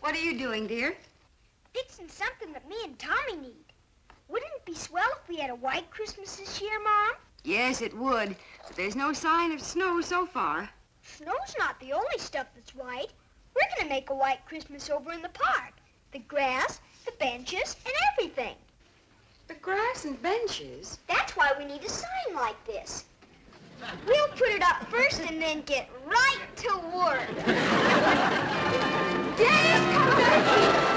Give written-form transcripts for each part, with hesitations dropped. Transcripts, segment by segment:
What are you doing, dear? Fixing something that me and Tommy need. Wouldn't it be swell if we had a white Christmas this year, Mom? Yes, it would. But there's no sign of snow so far. Snow's not the only stuff that's white. We're gonna make a white Christmas over in the park. The grass, the benches, and everything. The grass and benches? That's why we need a sign like this. We'll put it up first and then get right to work. Dennis, come back here!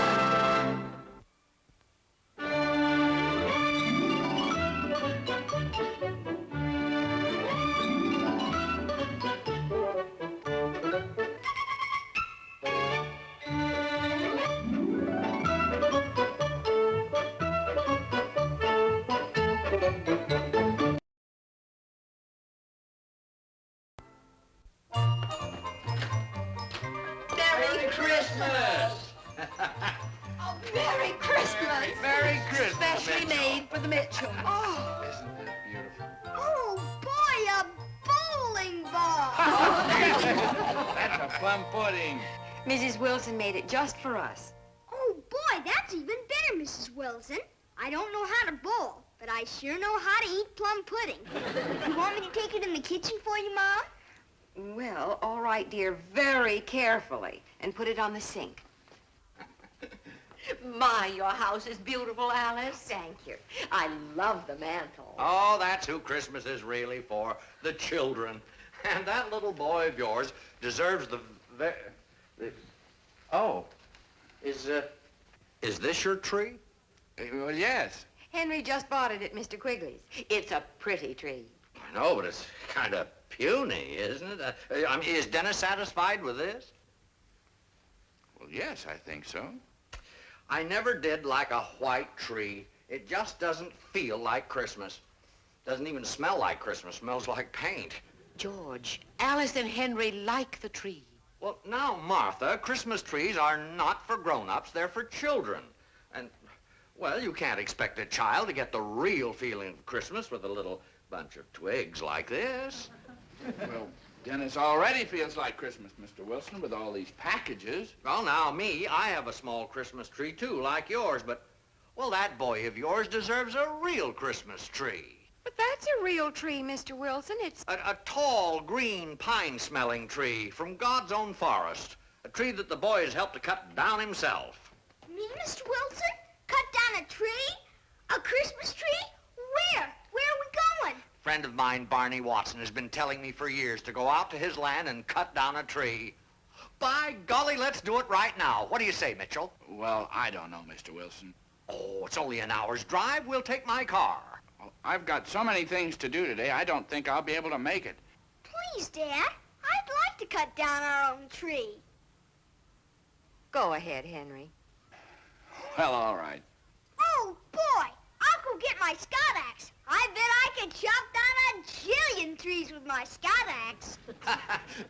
Merry Christmas! Oh, Merry Christmas! Merry Christmas, Specially Mitchell. made for the Mitchells. Oh, Isn't that beautiful? oh boy, a bowling ball. That's a plum pudding. Mrs. Wilson made it just for us. Oh boy, that's even better, Mrs. Wilson. I don't know how to bowl, but I sure know how to eat plum pudding. You want me to take it in the kitchen for you, Mom? Well, all right, dear, very carefully, and put it on the sink. My, your house is beautiful, Alice. Thank you. I love the mantle. Oh, that's who Christmas is really for, the children. And that little boy of yours deserves the oh, is this your tree? Well, yes. Henry just bought it at Mr. Quigley's. It's a pretty tree. I know, but it's kind of puny, isn't it? I mean, is Dennis satisfied with this? Well, yes, I think so. I never did like a white tree. It just doesn't feel like Christmas. Doesn't even smell like Christmas. Smells like paint. George, Alice and Henry like the tree. Well, now, Martha, Christmas trees are not for grown-ups. They're for children. And, well, you can't expect a child to get the real feeling of Christmas with a little bunch of twigs like this. Well, Dennis already feels like Christmas, Mr. Wilson, with all these packages. Well, now, me, I have a small Christmas tree, too, like yours, but, well, that boy of yours deserves a real Christmas tree. But that's a real tree, Mr. Wilson. It's... A tall, green, pine-smelling tree from God's own forest. A tree that the boy has helped to cut down himself. Me, Mr. Wilson? Cut down a tree? A Christmas tree? Where? Where are we going? Friend of mine, Barney Watson, has been telling me for years to go out to his land and cut down a tree. By golly, let's do it right now. What do you say, Mitchell? Well, I don't know, Mr. Wilson. Oh, it's only an hour's drive. We'll take my car. Well, I've got so many things to do today, I don't think I'll be able to make it. Please, Dad. I'd like to cut down our own tree. Go ahead, Henry. Well, all right. Oh, boy. I'll go get my scout axe. I bet I could chop down a jillion trees with my scout axe.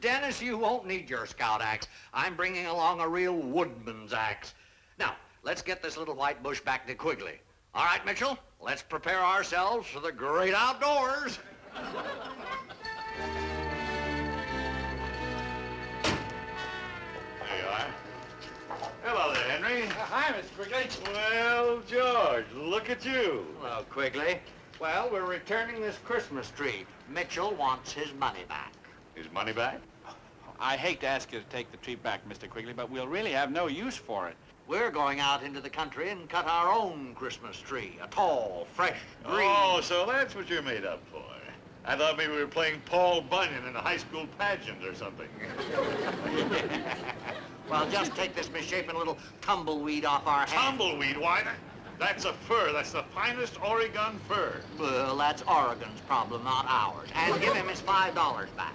Dennis, you won't need your scout axe. I'm bringing along a real woodman's axe. Now, let's get this little white bush back to Quigley. All right, Mitchell, let's prepare ourselves for the great outdoors. There you are. Hello there, Henry. Hi, Mr. Quigley. Well, George, look at you. Hello, Quigley. Well, we're returning this Christmas tree. Mitchell wants his money back. His money back? I hate to ask you to take the tree back, Mr. Quigley, but we'll really have no use for it. We're going out into the country and cut our own Christmas tree. A tall, fresh, green... Oh, so that's what you're made up for. I thought maybe we were playing Paul Bunyan in a high school pageant or something. Well, just take this misshapen little tumbleweed off our hands. Tumbleweed, why? That's a fir. That's the finest Oregon fir. Well, that's Oregon's problem, not ours. And give him his $5 back.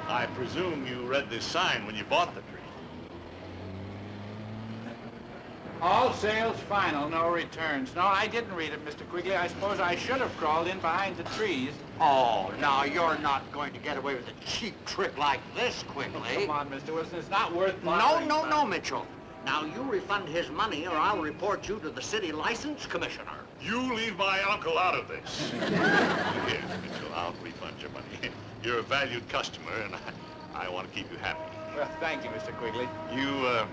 I presume you read this sign when you bought the tree. All sales final, no returns. No, I didn't read it, Mr. Quigley. I suppose I should have crawled in behind the trees. Oh, now, you're not going to get away with a cheap trick like this, Quigley. Come on, Mr. Wilson. It's not worth No, bothering no, about. no, Mitchell. Now, you refund his money or I'll report you to the city license commissioner. You leave my uncle out of this. Here, Mitchell, I'll refund your money. You're a valued customer, and I want to keep you happy. Well, thank you, Mr. Quigley. You,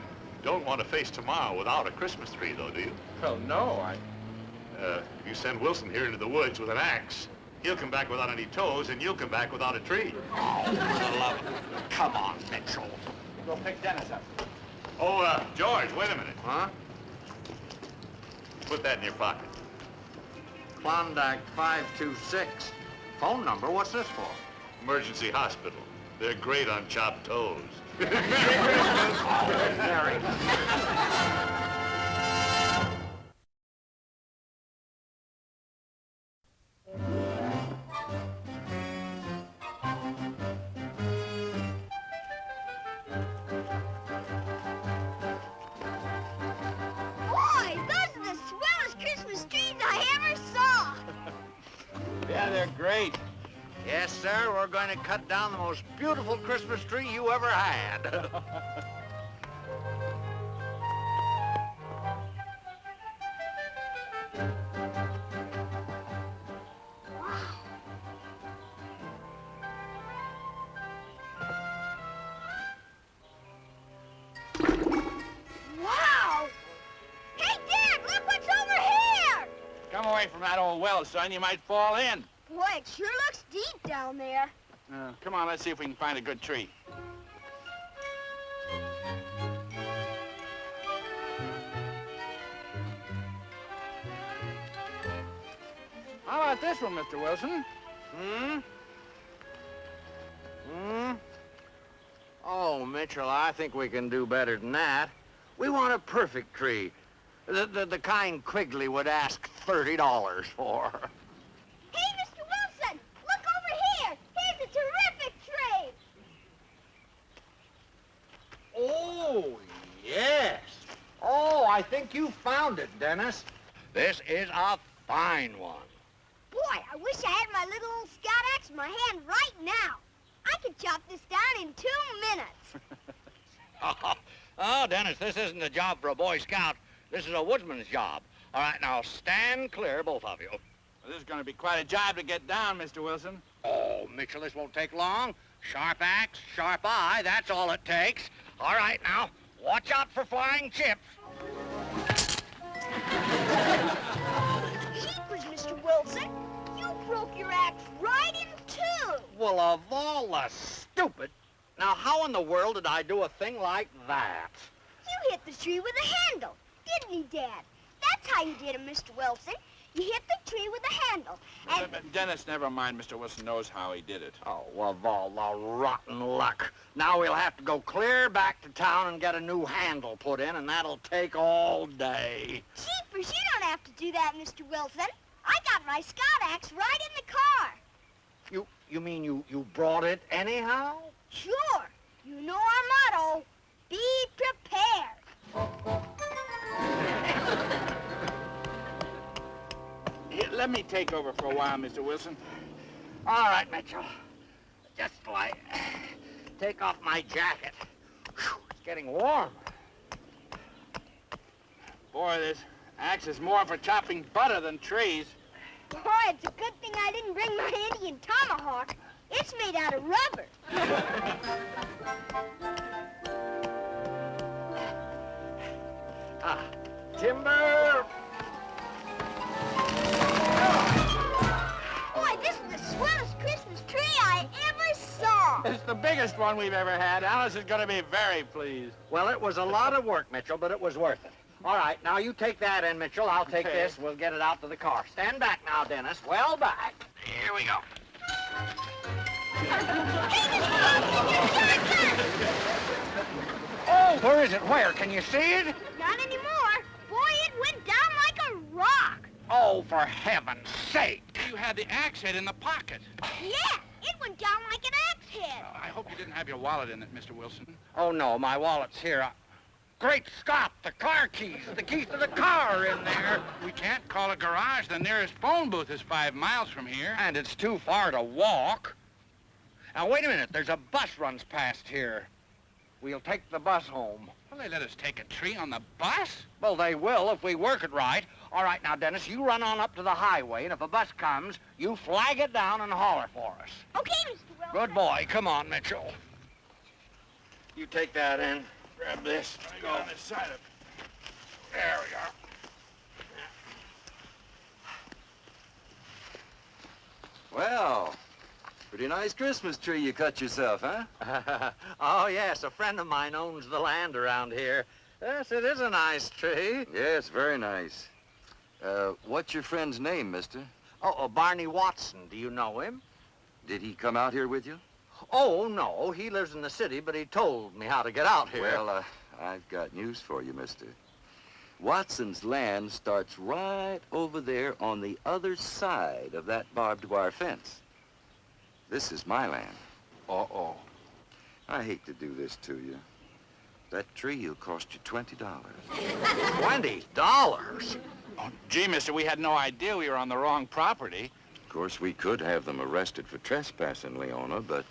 don't want to face tomorrow without a Christmas tree, though, do you? Well, no, You send Wilson here into the woods with an axe. He'll come back without any toes, and you'll come back without a tree. Oh, for the love of... Come on, Mitchell. Go pick Dennis up. Oh, George, wait a minute. Huh? Put that in your pocket. Klondike 526. Phone number? What's this for? Emergency hospital. They're great on chopped toes. Mary. Boy, those are the swellest Christmas trees I ever saw. Yeah, they're great. Yes, sir, we're going to cut down the most beautiful Christmas tree you ever had. Wow! Hey, Dad, look what's over here! Come away from that old well, son. You might fall in. Boy, it sure looks deep down there. Come on, let's see if we can find a good tree. How about this one, Mr. Wilson? Hmm? Hmm? Oh, Mitchell, I think we can do better than that. We want a perfect tree. The kind Quigley would ask $30 for. Hey, Mr. Wilson, look over here. Here's a terrific tree. Oh, yes. Oh, I think you found it, Dennis. This is a fine one. Boy, I wish I had my little old scout axe in my hand right now. I could chop this down in 2 minutes. Oh, Dennis, this isn't a job for a Boy Scout. This is a woodsman's job. All right, now stand clear, both of you. Well, this is going to be quite a job to get down, Mr. Wilson. Oh, Mitchell, this won't take long. Sharp axe, sharp eye, that's all it takes. All right, now, watch out for flying chips. Jeepers, Mr. Wilson. You broke your axe right in 2. Well, of all the stupid... Now, how in the world did I do a thing like that? You hit the tree with a handle, didn't you, Dad? That's how you did it, Mr. Wilson. You hit the tree with a handle, and... But Dennis, never mind. Mr. Wilson knows how he did it. Oh, well, of all the rotten luck. Now we'll have to go clear back to town and get a new handle put in, and that'll take all day. Jeepers, you don't have to do that, Mr. Wilson. I got my scout axe right in the car. You mean you brought it anyhow? Sure. You know our motto, be prepared. Here, let me take over for a while, Mr. Wilson. All right, Mitchell. Just like take off my jacket. Whew, it's getting warm. Boy, this axe is more for chopping butter than trees. Boy, it's a good thing I didn't bring my Indian tomahawk. It's made out of rubber. Timber! Boy, this is the swellest Christmas tree I ever saw. It's the biggest one we've ever had. Alice is going to be very pleased. Well, it was a lot of work, Mitchell, but it was worth it. All right, now you take that in, Mitchell. I'll take Okay. this. We'll get it out to the car. Stand back now, Dennis. Well back. Here we go. Oh, where is it? Where? Can you see it? Not anymore. Boy, it went down like a rock. Oh, for heaven's sake. You had the axe head in the pocket. Yeah, it went down like an axe head. I hope you didn't have your wallet in it, Mr. Wilson. Oh, no, my wallet's here. Great Scott, the car keys, the keys to the car are in there. We can't call a garage. The nearest phone booth is 5 miles from here. And it's too far to walk. Now, wait a minute. There's a bus runs past here. We'll take the bus home. Well, they let us take a tree on the bus? Well, they will if we work it right. All right, now, Dennis, you run on up to the highway, and if a bus comes, you flag it down and holler for us. Okay, Mr. Wilson. Good boy. Come on, Mitchell. You take that in. Grab this. Go on this side of it. There we go. Well, pretty nice Christmas tree you cut yourself, huh? Oh, yes, a friend of mine owns the land around here. Yes, it is a nice tree. Yes, very nice. What's your friend's name, mister? Oh, Barney Watson. Do you know him? Did he come out here with you? Oh, no. He lives in the city, but he told me how to get out here. Well, I've got news for you, mister. Watson's land starts right over there on the other side of that barbed wire fence. This is my land. Uh-oh. I hate to do this to you. That tree will cost you $20. $20? Oh, gee, mister, we had no idea we were on the wrong property. Of course, we could have them arrested for trespassing, Leona, but,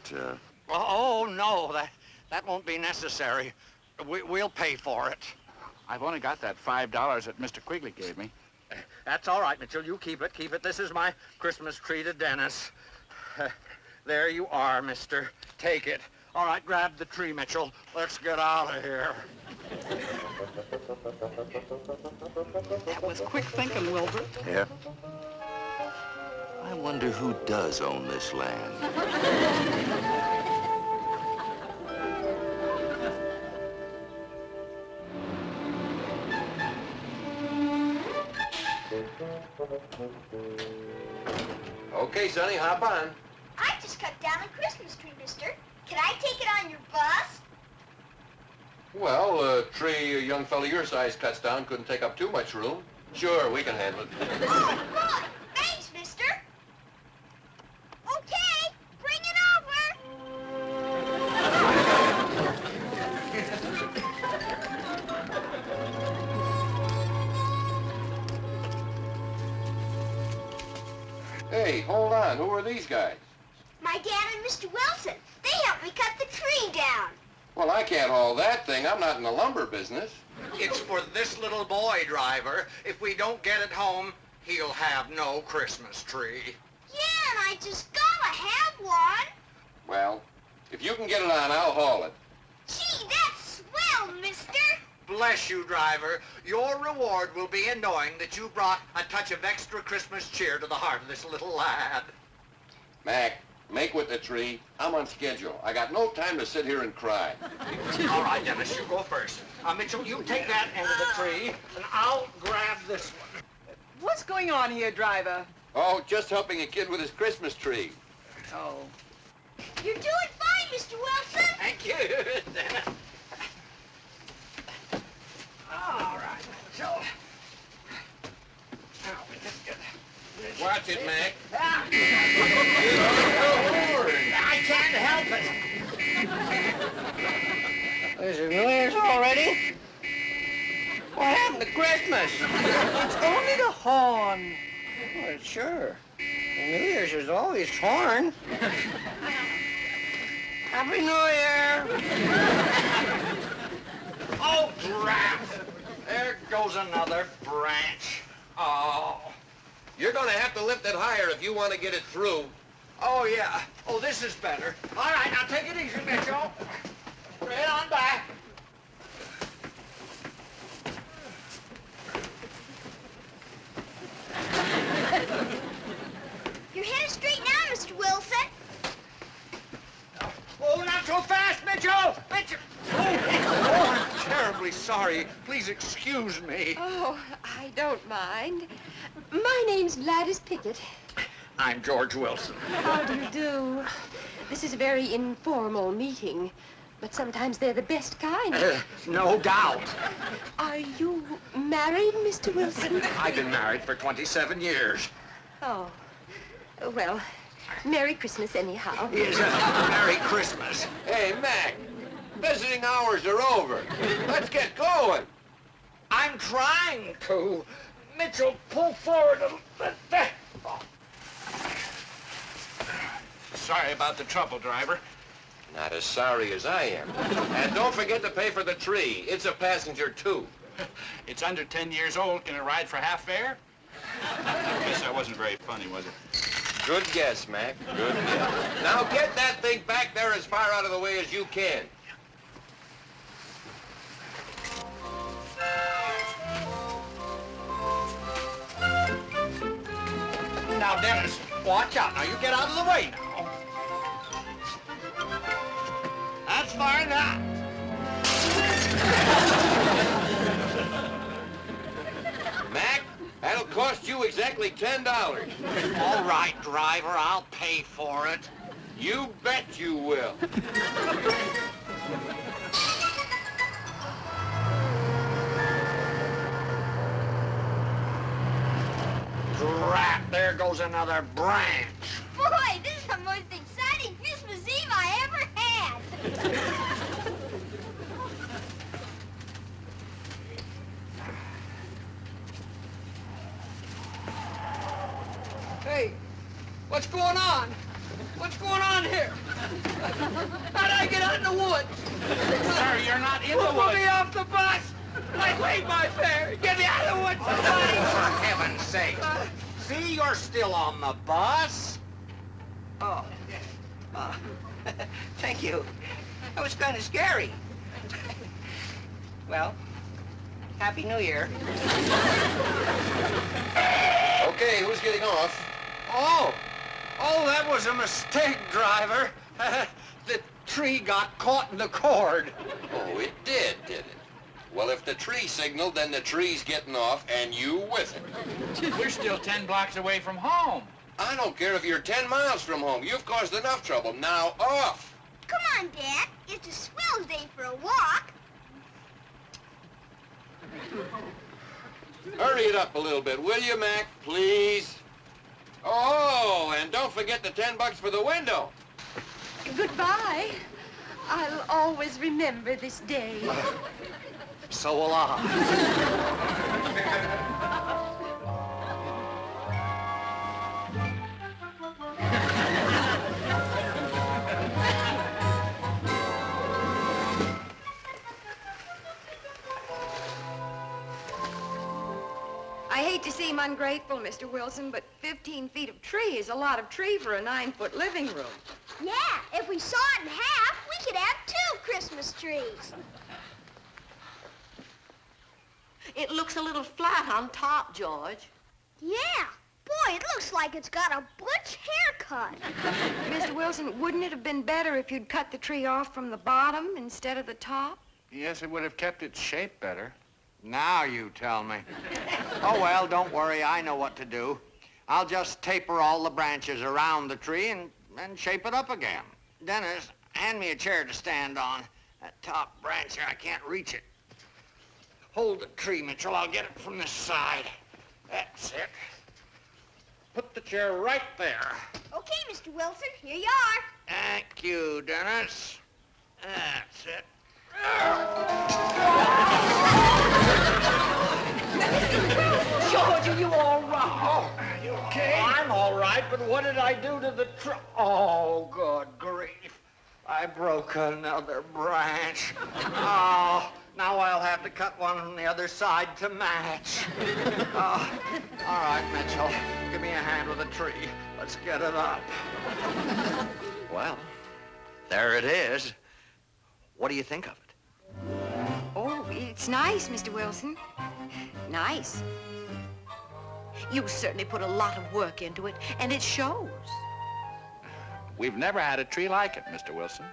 Oh, no, that won't be necessary. We'll pay for it. I've only got that $5 that Mr. Quigley gave me. That's all right, Mitchell. You keep it, keep it. This is my Christmas tree to Dennis. There you are, mister. Take it. All right, grab the tree, Mitchell. Let's get out of here. That was quick thinking, Wilbur. yeah. I wonder who does own this land. Okay, Sonny, hop on. I just cut down a Christmas tree, mister. Can I take it on your bus? Well, a tree a young fellow your size cuts down couldn't take up too much room. Sure, we can handle it. Oh, good. Thanks, mister. Okay, bring it over. Hey, hold on. Who are these guys? My dad and Mr. Wilson. They helped me cut the tree down. Well, I can't haul that thing. I'm not in the lumber business. It's for this little boy, driver. If we don't get it home, he'll have no Christmas tree. Yeah, and I just gotta have one. Well, if you can get it on, I'll haul it. Gee, that's swell, mister. Bless you, driver. Your reward will be in knowing that you brought a touch of extra Christmas cheer to the heart of this little lad. Mac, make with the tree. I'm on schedule. I got no time to sit here and cry. All right, Dennis, you go first. Mitchell, you take that end of the tree, and I'll grab this one. What's going on here, driver? Oh, just helping a kid with his Christmas tree. Oh. You're doing fine, Mr. Wilson. Thank you, Dennis. All right, Mitchell. Now we just get this. Watch it, Mac. I can't help it. Is it New Year's already? What happened to Christmas? It's only the horn. Well, sure. New Year's is always horn. Happy New Year! Oh, drat! There goes another branch. Oh. You're gonna have to lift it higher if you want to get it through. Oh, yeah. Oh, this is better. All right, now take it easy, Mitchell. Straight on back. You're headed straight now, Mr. Wilson. Oh, not so fast, Mitchell! Mitchell! Oh, I'm terribly sorry. Please excuse me. Oh, I don't mind. My name's Gladys Pickett. I'm George Wilson. How do you do? This is a very informal meeting, but sometimes they're the best kind. No doubt. Are you married, Mr. Wilson? I've been married for 27 years. Oh, well, Merry Christmas anyhow. Yes, Merry Christmas. Hey, Mac, visiting hours are over. Let's get going. I'm trying to. Mitchell, pull forward a little bit. Oh. Sorry about the trouble, driver. Not as sorry as I am. And don't forget to pay for the tree. It's a passenger, too. It's under 10 years old. Can it ride for half fare? I guess that wasn't very funny, was it? Good guess, Mac. Good guess. Now get that thing back there as far out of the way as you can. Now, Dennis, watch out. Now, you get out of the way now. That's fine now. Mac, that'll cost you exactly $10. All right, driver, I'll pay for it. You bet you will. Drat, there goes another branch. Boy, this is the most exciting Christmas Eve I ever had. Hey, what's going on? What's going on here? How'd I get out in the woods? Sir, you're not in the Put woods. me off the bus! I paid my fare! Get me out of the woods, somebody! For heaven's sake. See, you're still on the bus. Oh, thank you. That was kind of scary. Well, Happy New Year. Okay, who's getting off? Oh, that was a mistake, driver. The tree got caught in the cord. Oh, it did it? Well, if the tree signaled, then the tree's getting off, and you with it. We're still 10 blocks away from home. I don't care if you're 10 miles from home. You've caused enough trouble. Now off. Come on, Dad. It's a swell day for a walk. Hurry it up a little bit, will you, Mac, please? Oh, and don't forget the $10 for the window. Goodbye. I'll always remember this day. So will I. I hate to seem ungrateful, Mr. Wilson, but 15 feet of tree is a lot of tree for a 9-foot living room. Yeah, if we saw it in half, we could have 2 Christmas trees. It looks a little flat on top, George. Yeah. Boy, it looks like it's got a butch haircut. Mr. Wilson, wouldn't it have been better if you'd cut the tree off from the bottom instead of the top? Yes, it would have kept its shape better. Now you tell me. Oh, well, don't worry. I know what to do. I'll just taper all the branches around the tree and shape it up again. Dennis, hand me a chair to stand on. That top branch here, I can't reach it. Hold the tree, Mitchell. I'll get it from this side. That's it. Put the chair right there. Okay, Mr. Wilson, here you are. Thank you, Dennis. That's it. George, are you all right? Oh, You okay? I'm all right, but what did I do to the tree? Oh, good grief. I broke another branch. Oh, now I'll have to cut one on the other side to match. Oh, all right, Mitchell. Give me a hand with the tree. Let's get it up. Well, there it is. What do you think of it? Oh, it's nice, Mr. Wilson. Nice. You certainly put a lot of work into it, and it shows. We've never had a tree like it, Mr. Wilson.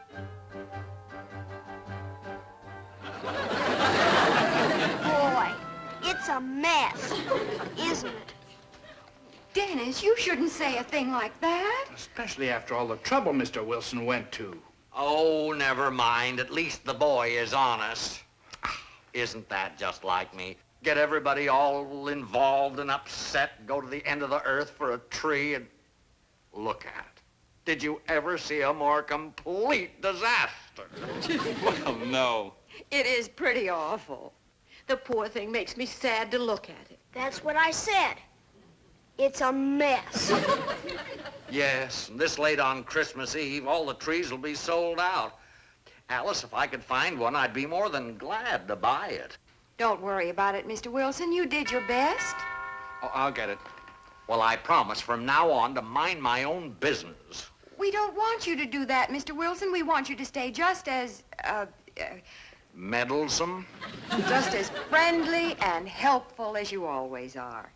Boy, it's a mess, isn't it? Dennis, you shouldn't say a thing like that. Especially after all the trouble Mr. Wilson went to. Oh, never mind. At least the boy is honest. Isn't that just like me? Get everybody all involved and upset, go to the end of the earth for a tree and look at it. Did you ever see a more complete disaster? Well, no. It is pretty awful. The poor thing makes me sad to look at it. That's what I said. It's a mess. Yes, and this late on Christmas Eve, all the trees will be sold out. Alice, if I could find one, I'd be more than glad to buy it. Don't worry about it, Mr. Wilson. You did your best. Oh, I'll get it. Well, I promise from now on to mind my own business. We don't want you to do that, Mr. Wilson. We want you to stay just as Meddlesome? friendly and helpful as you always are.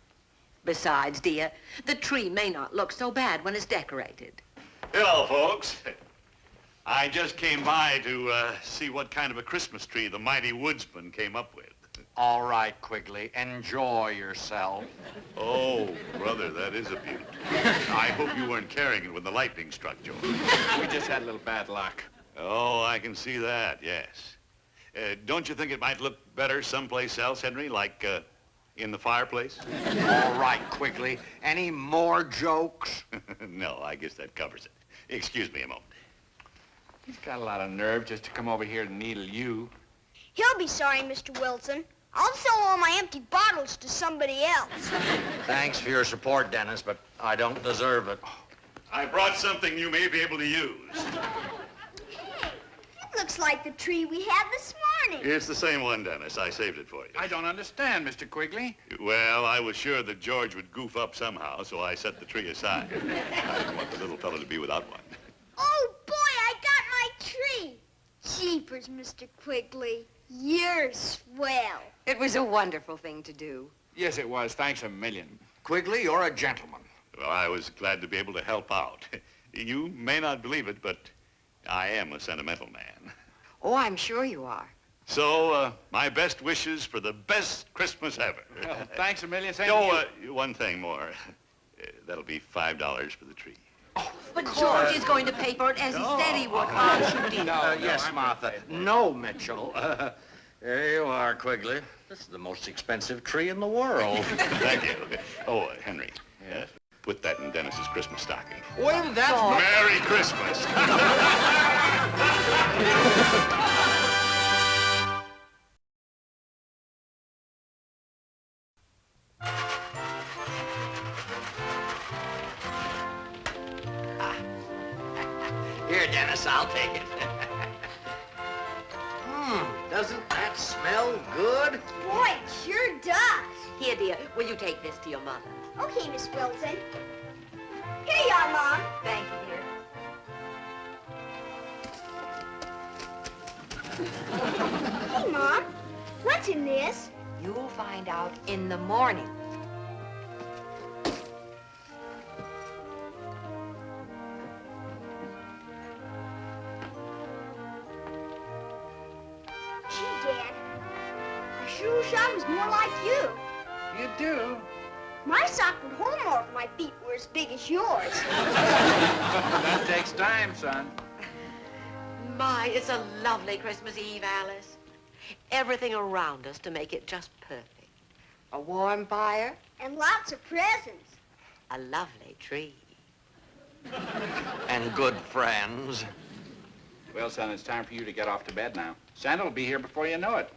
Besides, dear, the tree may not look so bad when it's decorated. Hello, folks. I just came by to see what kind of a Christmas tree the mighty woodsman came up with. All right, Quigley, enjoy yourself. Oh, brother, that is a beaut. I hope you weren't carrying it when the lightning struck, George. We just had a little bad luck. Oh, I can see that, yes. Don't you think it might look better someplace else, Henry, like in the fireplace? All right, Quigley, any more jokes? No, I guess that covers it. Excuse me a moment. He's got a lot of nerve just to come over here to needle you. He'll be sorry, Mr. Wilson. I'll sell all my empty bottles to somebody else. Thanks for your support, Dennis, but I don't deserve it. I brought something you may be able to use. Hey, it looks like the tree we had this morning. It's the same one, Dennis. I saved it for you. I don't understand, Mr. Quigley. Well, I was sure that George would goof up somehow, so I set the tree aside. I didn't want the little fellow to be without one. Oh, boy, I got my tree. Jeepers, Mr. Quigley. You're swell. It was a wonderful thing to do. Yes, it was. Thanks a million. Quigley, you're a gentleman. Well, I was glad to be able to help out. You may not believe it, but I am a sentimental man. Oh, I'm sure you are. So, my best wishes for the best Christmas ever. Well, thanks a million. Same Oh, to you. one thing more. That'll be $5 for the tree. But George is going to pay for it as he said he would. Oh, dear. Yes, I'm Martha. No, Mitchell. Here you are, Quigley. This is the most expensive tree in the world. Thank you. Oh, Henry, put that in Dennis's Christmas stocking. Well, that's Merry Christmas. Here, Dennis, I'll take it. Doesn't that smell good? Boy, it sure does. Here, dear, will you take this to your mother? Okay, Miss Wilson. Here you are, Mom. Thank you, dear. Hey, Mom. What's in this? You'll find out in the morning. Gee, Dad. I sure wish I was more like you. You do? My sock would hold more if my feet were as big as yours. That takes time, son. My, it's a lovely Christmas Eve, Alice. Everything around us to make it just perfect. A warm fire? And lots of presents. A lovely tree. And good friends. Well, son, it's time for you to get off to bed now. Santa will be here before you know it.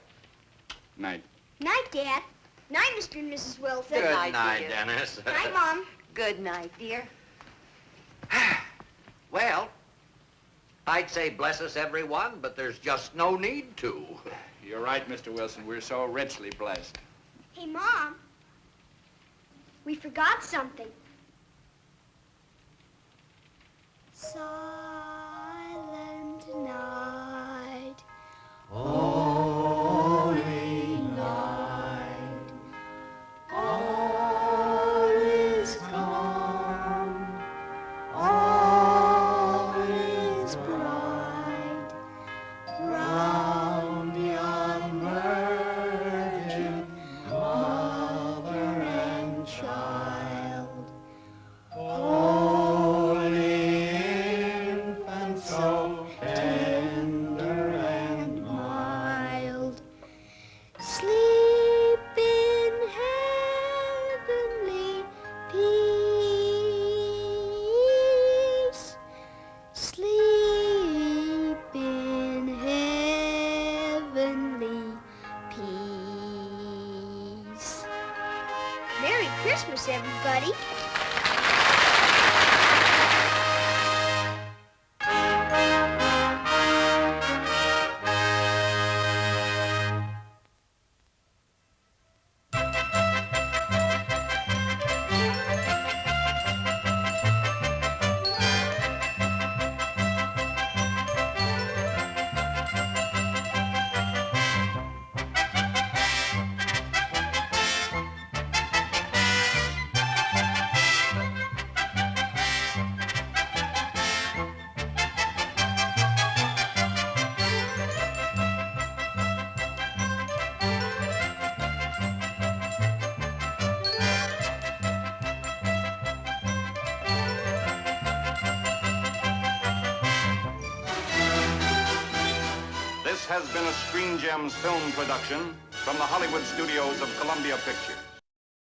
Night. Night, Dad. Night, Mr. and Mrs. Wilson. Good night, night, dear. Dennis. Night, Mom. Good night, dear. Well, I'd say bless us, everyone, but there's just no need to. You're right, Mr. Wilson. We're so richly blessed. Hey, Mom. We forgot something. Silent night. Holy night. All is calm. All is bright. Round yon virgin mother and child. Holy infant, so tender and mild. Sleep in heavenly peace. Sleep in heavenly peace. Merry Christmas, everybody. has been a Screen Gems film production from the Hollywood studios of Columbia Pictures.